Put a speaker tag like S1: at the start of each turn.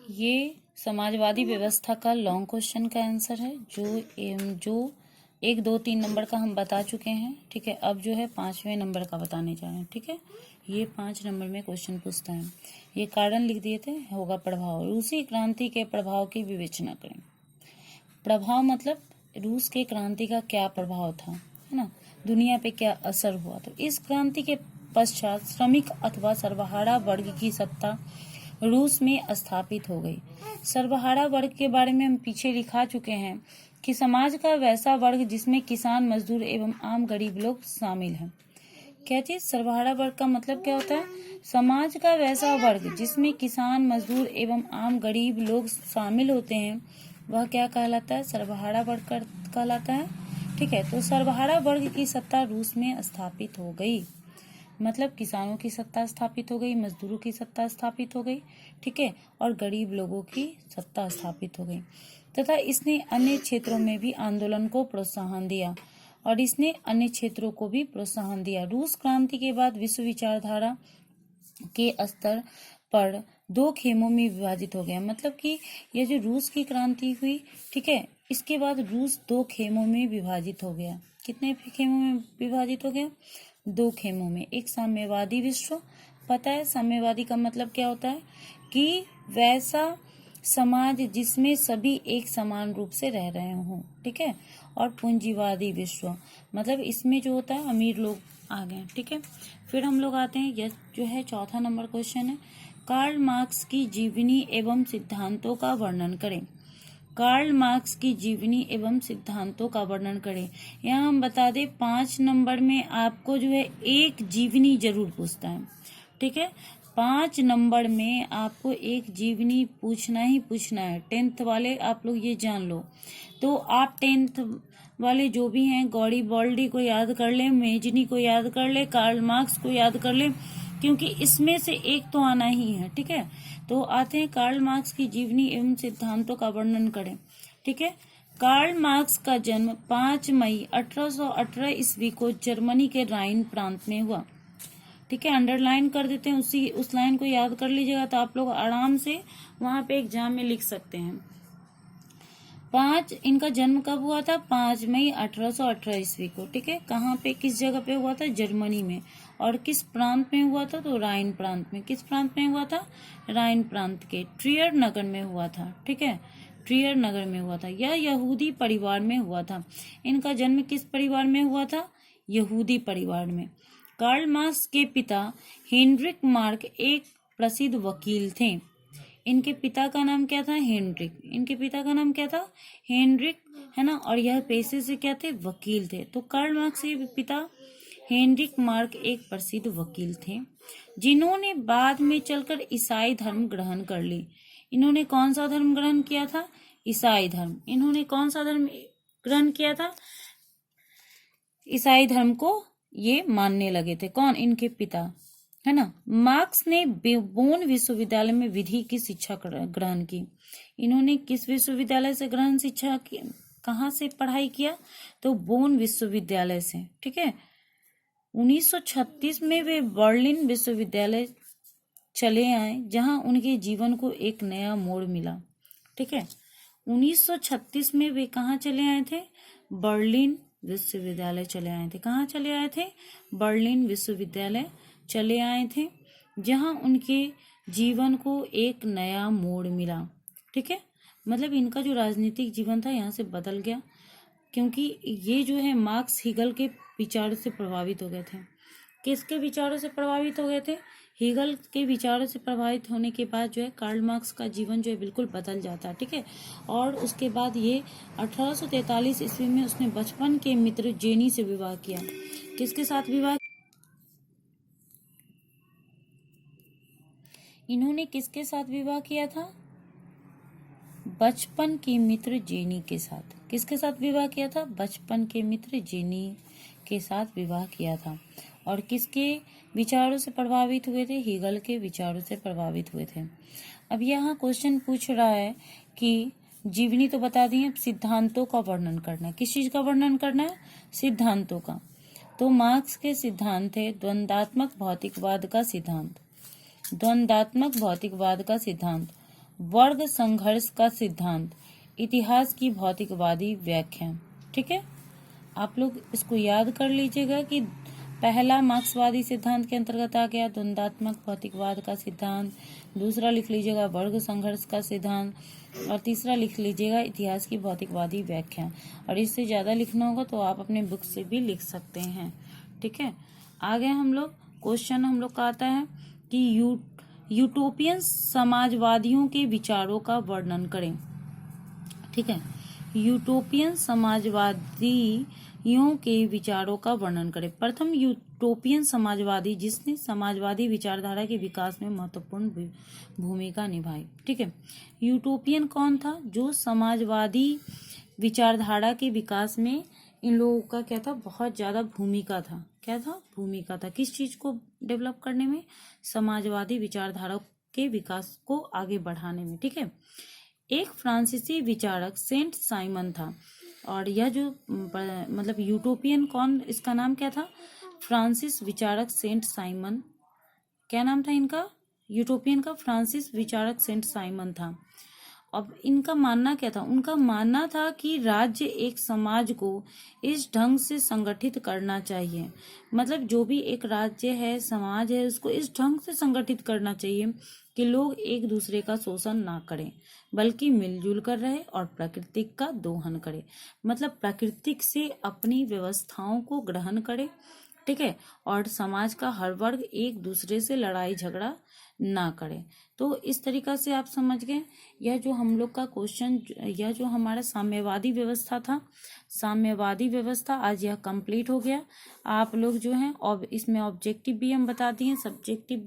S1: ये समाजवादी व्यवस्था का लॉन्ग क्वेश्चन का आंसर है, जो 1, 2, 3 नंबर का हम बता चुके हैं। ठीक है, अब जो है 5वें नंबर का बताने जा रहे हैं। ठीक है, ये 5 नंबर में क्वेश्चन पूछता है। ये कारण लिख दिए थे, होगा प्रभाव। रूसी क्रांति के प्रभाव की विवेचना करें। प्रभाव मतलब रूस के क्रांति का क्या प्रभाव था, है ना, दुनिया पे क्या असर हुआ। तो इस क्रांति के पश्चात श्रमिक अथवा सर्वहारा वर्ग की सत्ता रूस में स्थापित हो गई। सर्वहारा वर्ग के बारे में हम पीछे लिखा चुके हैं कि समाज का वैसा वर्ग जिसमें किसान, मजदूर एवं आम गरीब लोग शामिल हैं। क्या चीज? सर्वहारा वर्ग का मतलब क्या होता है? समाज का वैसा वर्ग जिसमें किसान, मजदूर एवं आम गरीब लोग शामिल होते हैं, वह क्या कहलाता है? सर्वहारा वर्ग कहलाता है। ठीक है, तो सर्वहारा वर्ग की सत्ता रूस में स्थापित हो गई। मतलब किसानों की सत्ता स्थापित हो गई, मजदूरों की सत्ता स्थापित हो गई, ठीक है, और गरीब लोगों की सत्ता स्थापित हो गई। तथा इसने अन्य क्षेत्रों में भी आंदोलन को प्रोत्साहन दिया रूस क्रांति के बाद विश्व विचारधारा के स्तर पर 2 खेमों में विभाजित हो गया। मतलब कि यह जो रूस की क्रांति हुई, ठीक है, इसके बाद रूस 2 खेमों में विभाजित हो गया। कितने खेमों में विभाजित हो गया? 2 खेमों में। एक साम्यवादी विश्व, पता है साम्यवादी का मतलब क्या होता है? कि वैसा समाज जिसमें सभी एक समान रूप से रह रहे हों, ठीक है, और पूंजीवादी विश्व, मतलब इसमें जो होता है अमीर लोग आ गए। ठीक है, फिर हम लोग आते हैं, यह जो है 4था नंबर क्वेश्चन है, कार्ल मार्क्स की जीवनी एवं सिद्धांतों का वर्णन करें। कार्ल मार्क्स की जीवनी एवं सिद्धांतों का वर्णन करें। यहाँ हम बता दें 5 नंबर में आपको जो है एक जीवनी जरूर पूछता है। ठीक है, 5 नंबर में आपको एक जीवनी पूछना ही पूछना है। 10th वाले आप लोग ये जान लो। तो आप 10th वाले जो भी हैं, गॉडी बॉल्डी को याद कर ले, मेजनी को याद कर ले, कार्ल मार्क्स को याद कर ले, क्योंकि इसमें से एक तो आना ही है। ठीक है, तो आते हैं, कार्ल मार्क्स की जीवनी एवं सिद्धांतों का वर्णन करें। ठीक है, कार्ल मार्क्स का जन्म 5 मई 1818 ईस्वी को जर्मनी के राइन प्रांत में हुआ। ठीक है, अंडरलाइन कर देते हैं, उस लाइन को याद कर लीजिएगा तो आप लोग आराम से वहां पे एग्जाम में लिख सकते हैं। इनका जन्म कब हुआ था? 5 मई 1818 ईस्वी को। ठीक है, कहाँ पे, किस जगह पे हुआ था? जर्मनी में। और किस प्रांत में हुआ था? तो राइन प्रांत में। किस प्रांत में हुआ था? राइन प्रांत के ट्रियर नगर में हुआ था। ठीक है, ट्रियर नगर में हुआ था। यह यहूदी परिवार में हुआ था। इनका जन्म किस परिवार में हुआ था? यहूदी परिवार में। कार्ल मार्क्स के पिता हेनरिक मार्क एक प्रसिद्ध वकील थे। इनके पिता का नाम क्या था? हेनरिक। इनके पिता का नाम क्या था? हेनरिक, है ना, और यह पेशे से क्या थे? वकील थे। तो कार्ल मार्क्स के पिता हेनरिक मार्क एक प्रसिद्ध वकील थे, जिन्होंने बाद में चलकर ईसाई धर्म ग्रहण कर ली। इन्होंने कौन सा धर्म ग्रहण किया था? ईसाई धर्म। इन्होंने कौन सा धर्म ग्रहण किया था? ईसाई धर्म को ये मानने लगे थे। कौन? इनके पिता, है ना। मार्क्स ने बोन विश्वविद्यालय में विधि की शिक्षा ग्रहण की। इन्होंने किस विश्वविद्यालय से ग्रहण शिक्षा की, कहाँ से पढ़ाई किया? तो बोन विश्वविद्यालय से। ठीक है, 1936 में वे बर्लिन विश्वविद्यालय चले आए, जहां उनके जीवन को एक नया मोड़ मिला। ठीक है, 1936 में वे कहाँ चले आए थे? बर्लिन विश्वविद्यालय चले आए थे। कहाँ चले आए थे? बर्लिन विश्वविद्यालय चले आए थे, जहां उनके जीवन को एक नया मोड़ मिला। ठीक है, मतलब इनका जो राजनीतिक जीवन था यहाँ से बदल गया, क्योंकि ये जो है मार्क्स हीगल के विचारों से प्रभावित हो गए थे। किसके विचारों से प्रभावित हो गए थे? हीगल के विचारों से प्रभावित होने के बाद जो है कार्ल मार्क्स का जीवन जो है बिल्कुल बदल जाता है। ठीक है, और उसके बाद ये 1843 ईस्वी में उसने बचपन के मित्र जेनी से विवाह किया। किसके साथ विवाह? इन्होंने किसके साथ विवाह किया था? बचपन के मित्र जेनी के साथ। किसके साथ विवाह किया था? बचपन के मित्र जेनी के साथ विवाह किया था। और किसके विचारों से प्रभावित हुए थे? हीगल के विचारों से प्रभावित हुए थे। अब यहाँ क्वेश्चन पूछ रहा है कि जीवनी तो बता दी है, सिद्धांतों का वर्णन करना है। किस चीज का वर्णन करना है? सिद्धांतों का। तो मार्क्स के सिद्धांत है द्वंदात्मक भौतिकवाद का सिद्धांत। द्वंदात्मक भौतिकवाद का सिद्धांत। वर्ग संघर्ष का सिद्धांत, इतिहास की भौतिकवादी व्याख्या। ठीक है, आप लोग इसको याद कर लीजिएगा कि पहला मार्क्सवादी सिद्धांत के अंतर्गत आ गया द्वंदात्मक भौतिकवाद का सिद्धांत, दूसरा लिख लीजिएगा वर्ग संघर्ष का सिद्धांत, और तीसरा लिख लीजिएगा इतिहास की भौतिकवादी व्याख्या। और इससे ज्यादा लिखना होगा तो आप अपने बुक से भी लिख सकते हैं। ठीक है, आगे हम लोग क्वेश्चन हम लोग का आता है कि यूटोपियन समाजवादियों के विचारों का वर्णन करें। ठीक है, यूटोपियन समाजवादियों के विचारों का वर्णन करें। प्रथम यूटोपियन समाजवादी जिसने समाजवादी विचारधारा के विकास में महत्वपूर्ण भूमिका निभाई। ठीक है, यूटोपियन कौन था? जो समाजवादी विचारधारा के विकास में इन लोगों का क्या था? बहुत ज्यादा भूमिका था। क्या था? भूमिका था। किस चीज को डेवलप करने में? समाजवादी विचारधारा के विकास को आगे बढ़ाने में। ठीक है, एक फ्रांसीसी विचारक सेंट साइमन था, और यह जो मतलब यूटोपियन कौन, इसका नाम क्या था? फ्रांसिस विचारक सेंट साइमन। क्या नाम था इनका? यूटोपियन का फ्रांसिस विचारक सेंट साइमन था। अब इनका मानना क्या था? उनका मानना था कि राज्य एक समाज को इस ढंग से संगठित करना चाहिए, मतलब जो भी एक राज्य है, समाज है, उसको इस ढंग से संगठित करना चाहिए कि लोग एक दूसरे का शोषण ना करें, बल्कि मिलजुल कर रहे और प्राकृतिक का दोहन करे, मतलब प्राकृतिक से अपनी व्यवस्थाओं को ग्रहण करे। ठीक है, और समाज का हर वर्ग एक दूसरे से लड़ाई झगड़ा ना करे। तो इस तरीका से आप समझ गए। यह जो हम लोग का क्वेश्चन, यह जो हमारा साम्यवादी व्यवस्था था, साम्यवादी व्यवस्था आज यह कंप्लीट हो गया। आप लोग जो है इसमें ऑब्जेक्टिव भी हम बता दिए, सब्जेक्टिव